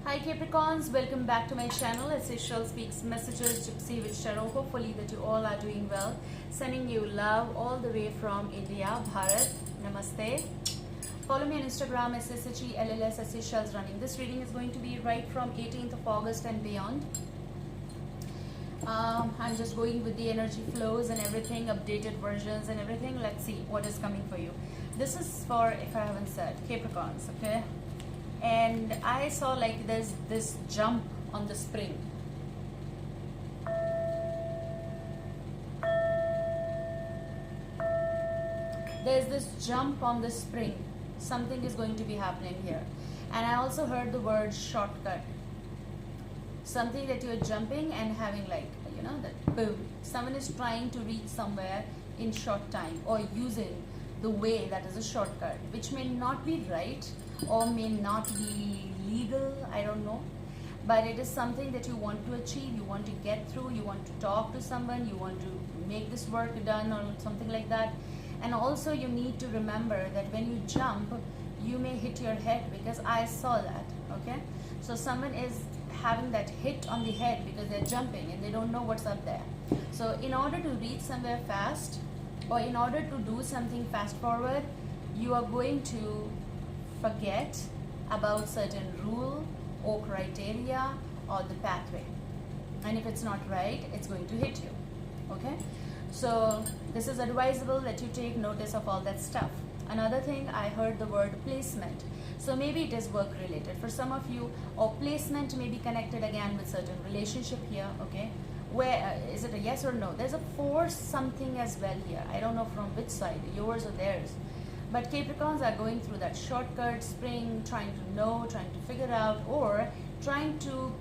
Hi Capricorns, welcome back to my channel. As Ishal speaks messages Gypsy with Tarot. Hopefully that you all are doing well. Sending you love all the way from India, Bharat. Namaste. Follow me on Instagram SSHELLS as Ishal's running. This reading is going to be right from 18th of August and beyond. I'm just going with the energy flows and everything, updated versions and everything. Let's see what is coming for you. This is for, if I haven't said, Capricorns, okay? And I saw like there's this jump on the spring. There's this jump on the spring. Something is going to be happening here. And I also heard the word shortcut. Something that you're jumping and having like, you know, that boom. Someone is trying to reach somewhere in short time or using the way that is a shortcut, which may not be right or may not be legal, I don't know, but it is something that you want to achieve, you want to get through, you want to talk to someone, you want to make this work done or something like that. And also you need to remember that when you jump, you may hit your head, because I saw that, okay? So someone is having that hit on the head because they're jumping and they don't know what's up there. So in order to reach somewhere fast, or in order to do something fast forward, you are going to forget about certain rule or criteria or the pathway, and if it's not right, it's going to hit you, okay? So this is advisable that you take notice of all that stuff. Another thing, I heard the word placement, so maybe it is work related for some of you, or placement may be connected again with certain relationship here, okay? Where is it a yes or no? There's a force something as well here. I don't know from which side, yours or theirs. But Capricorns are going through that shortcut spring, trying to know, trying to figure out, or trying to,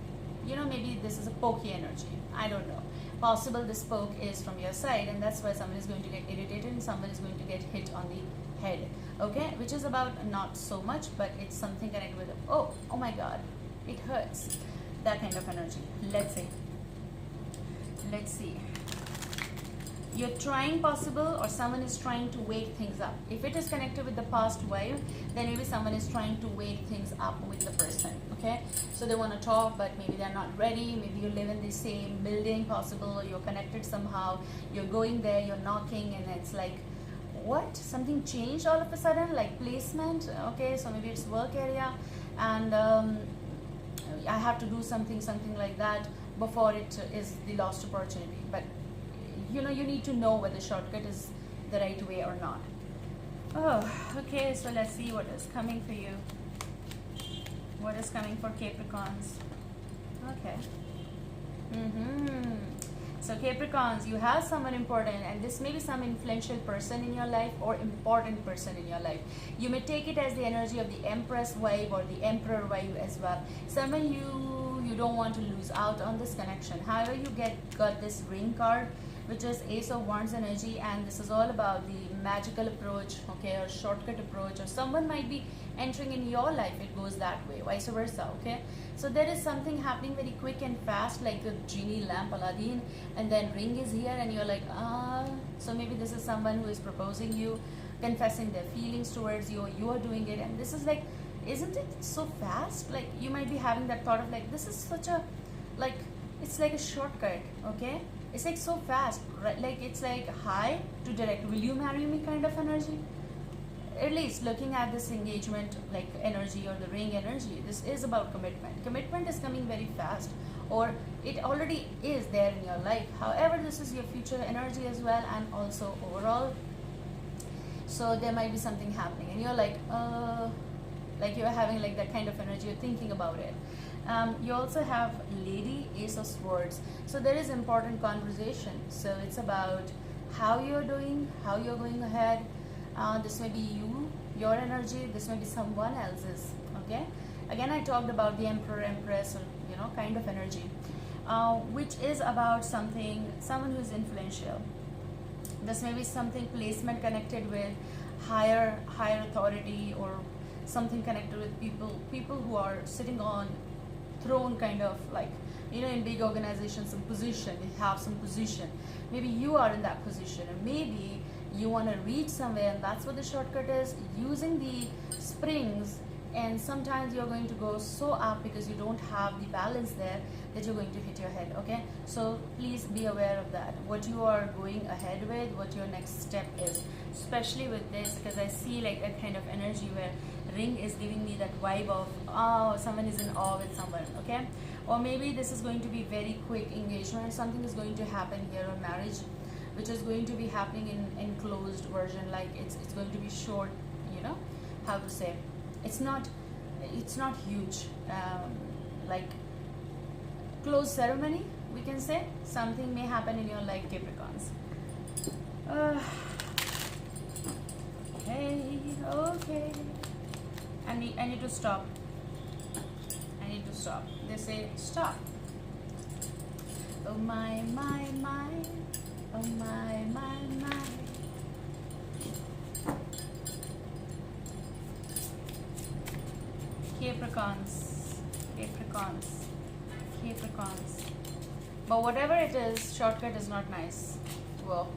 you know, maybe this is a pokey energy. I don't know. Possible this poke is from your side, and that's why someone is going to get irritated and someone is going to get hit on the head. Okay? Which is about not so much, but it's something connected with, oh my God, it hurts. That kind of energy. Let's see. Let's see. You're trying possible, or someone is trying to wake things up. If it is connected with the past wife, then maybe someone is trying to wake things up with the person, okay? So they want to talk, but maybe they're not ready. Maybe you live in the same building, possible, you're connected somehow. You're going there, you're knocking, and it's like, what? Something changed all of a sudden, like placement, okay? So maybe it's work area, and I have to do something like that before it is the lost opportunity. But you know, you need to know whether shortcut is the right way or not. Oh, okay, so let's see what is coming for you. What is coming for Capricorns? Okay. So Capricorns, you have someone important, and this may be some influential person in your life or important person in your life. You may take it as the energy of the Empress vibe or the Emperor vibe as well. Someone you don't want to lose out on this connection. However, you got this ring card, which is Ace of Wands energy, and this is all about the magical approach, okay, or shortcut approach, or someone might be entering in your life, it goes that way, vice versa, okay? So there is something happening very quick and fast, like the genie lamp, Aladdin, and then ring is here, and you're like, so maybe this is someone who is proposing you, confessing their feelings towards you, or you are doing it, and this is like, isn't it so fast? Like, you might be having that thought of like, this is such a, like, it's like a shortcut, okay? It's like so fast, right? Like it's like hi to direct, will you marry me kind of energy. At least looking at this engagement like energy or the ring energy, this is about commitment. Commitment is coming very fast, or it already is there in your life. However, this is your future energy as well, and also overall. So there might be something happening and you're like you're having like that kind of energy, you're thinking about it. You also have Lady Ace of Swords, so there is important conversation. So it's about how you're doing, how you're going ahead. This may be you, your energy, this may be someone else's, okay? Again, I talked about the Emperor, Empress, or you know, kind of energy, which is about someone who is influential. This may be something placement connected with higher authority, or something connected with people who are sitting on throne, kind of like, you know, in big organizations, some position, they have some position. Maybe you are in that position, or maybe you want to reach somewhere, and that's what the shortcut is, using the springs and sometimes you're going to go so up because you don't have the balance there that you're going to hit your head. Okay, so please be aware of that, what you are going ahead with, what your next step is, especially with this, because I see like a kind of energy where ring is giving me that vibe of, oh, someone is in awe with someone. Okay, or maybe this is going to be very quick engagement, something is going to happen here, or marriage which is going to be happening in closed version, like it's going to be short, you know, how to say, it's not huge, like closed ceremony, we can say. Something may happen in your life, Capricorns. Okay, I need to stop. They say stop. Oh my, oh my. Capricorns. But whatever it is, shortcut is not nice. Well,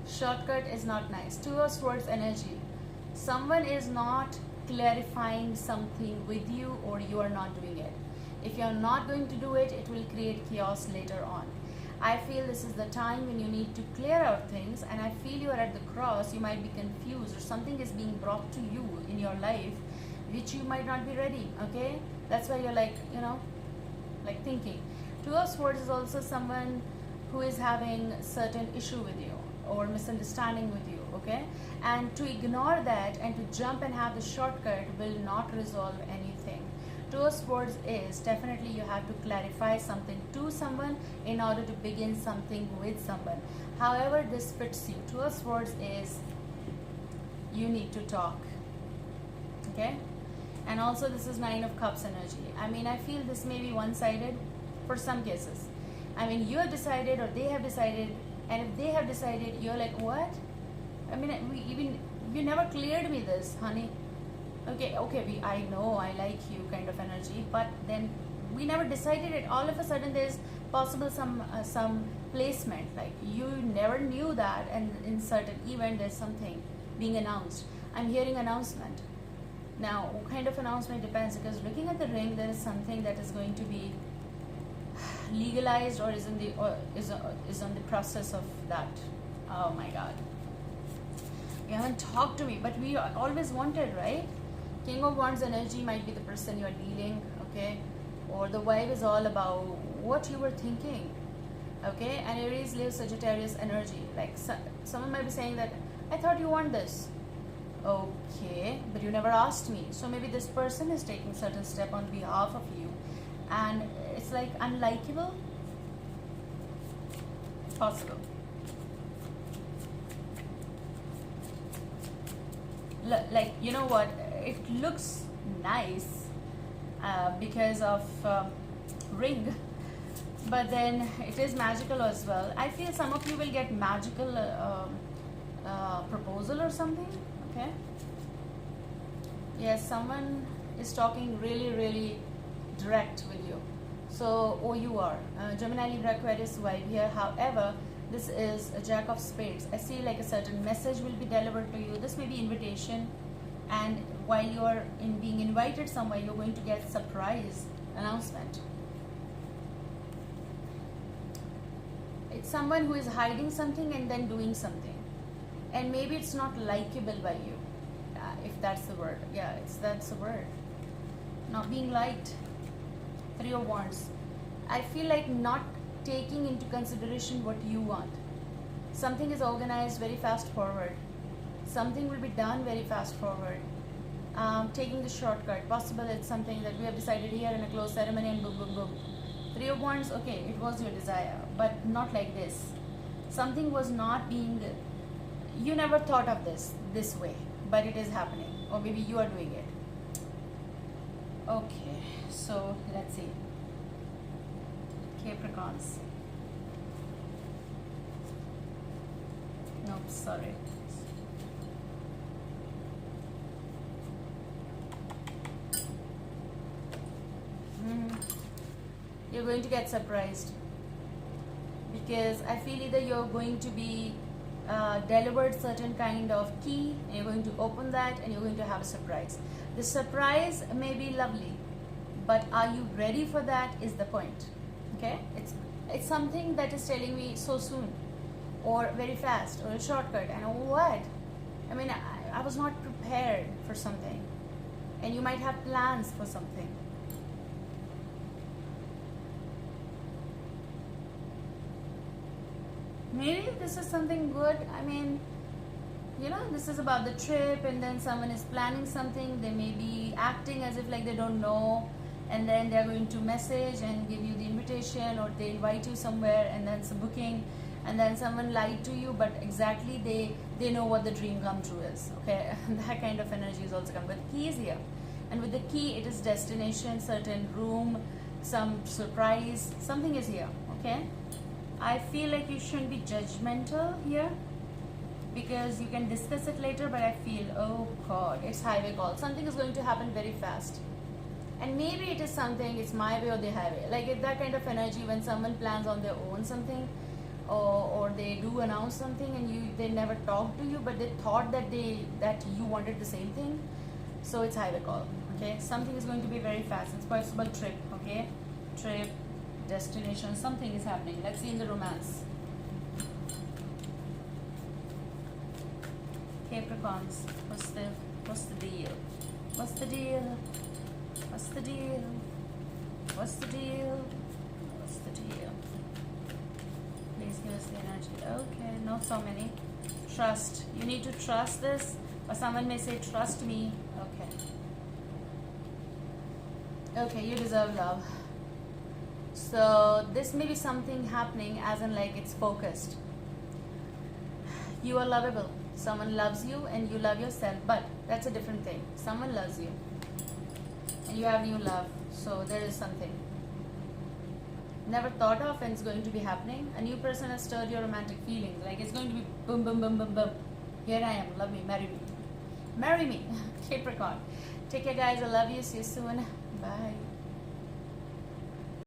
shortcut is not nice. Two of Swords energy. Someone is not clarifying something with you, or you are not doing it. If you are not going to do it, it will create chaos later on. I feel this is the time when you need to clear out things, and I feel you are at the cross. You might be confused, or something is being brought to you in your life which you might not be ready. Okay, that's why you're like, you know, like thinking. Two of Swords is also someone who is having certain issue with you or misunderstanding with you. Okay, and to ignore that and to jump and have the shortcut will not resolve anything. Two of Swords is definitely you have to clarify something to someone in order to begin something with someone. However this fits you. Two of Swords is you need to talk. Okay, and also this is Nine of Cups energy. I mean, I feel this may be one-sided for some cases. I mean, you have decided or they have decided, and if they have decided, you're like, what? I mean, you never cleared me this, honey. Okay, I know I like you kind of energy, but then we never decided it. All of a sudden there's possible some placement, like you never knew that, and in certain event there's something being announced. I'm hearing announcement. Now, what kind of announcement depends, because looking at the ring, there is something that is going to be legalized or is on the process of that. Oh my God. You haven't talked to me, but we always wanted, right? King of Wands energy might be the person you are dealing, okay? Or the vibe is all about what you were thinking, okay? And Aries, Leo, Sagittarius energy. Like someone might be saying that, I thought you want this. Okay, but you never asked me. So maybe this person is taking certain step on behalf of you, and it's like unlikable. Possible. Like, you know what, it looks nice because of ring, but then it is magical as well. I feel some of you will get magical proposal or something. Okay, yes, someone is talking really direct with you. So, or you are Gemini, Libra, Aquarius vibe here. However, this is a Jack of Spades. I see like a certain message will be delivered to you. This may be invitation, and while you are being invited somewhere, you're going to get surprise announcement. It's someone who is hiding something and then doing something, and maybe it's not likable by you, if that's the word. Yeah, that's the word. Not being liked. Three of Wands. I feel like not taking into consideration what you want. Something is organized very fast forward. Something will be done very fast forward. Taking the shortcut. Possible it's something that we have decided here in a closed ceremony and boom, boom, boom. Three of Wands, okay, it was your desire, but not like this. Something was not being, you never thought of this way, but it is happening, or maybe you are doing it. Okay, so let's see. Capricorns. Nope, sorry. You're going to get surprised, because I feel either you're going to be delivered certain kind of key, and you're going to open that and you're going to have a surprise. The surprise may be lovely, but are you ready for that is the point. Okay, it's something that is telling me so soon, or very fast, or a shortcut, and what? I mean, I was not prepared for something, and you might have plans for something. Maybe this is something good. I mean, this is about the trip, and then someone is planning something. They may be acting as if like they don't know, and then they're going to message and give you the invitation, or they invite you somewhere, and then it's a booking, and then someone lied to you, but exactly they know what the dream come true is. Okay, that kind of energy is also coming. But the key is here, and with the key, it is destination, certain room, some surprise, something is here. Okay, I feel like you shouldn't be judgmental here, because you can discuss it later, but I feel, oh god, it's highway call. Something is going to happen very fast. And maybe it is something, it's my way or the highway. Like if that kind of energy when someone plans on their own something, or they do announce something and they never talk to you, but they thought that you wanted the same thing. So it's highway call. Okay, something is going to be very fast. It's possible trip. Okay, trip, destination, something is happening. Let's see in the romance. Capricorns, what's the deal? What's the deal? What's the deal? What's the deal? What's the deal? Please give us the energy. Okay, not so many. Trust. You need to trust this, or someone may say, trust me. Okay, you deserve love. So this may be something happening as in like it's focused. You are lovable. Someone loves you and you love yourself, but that's a different thing. Someone loves you and you have new love, so there is something never thought of and it's going to be happening. A new person has stirred your romantic feelings, like it's going to be boom boom boom boom boom. Here I am, love me, marry me. Capricorn. Take care guys, I love you, see you soon, bye.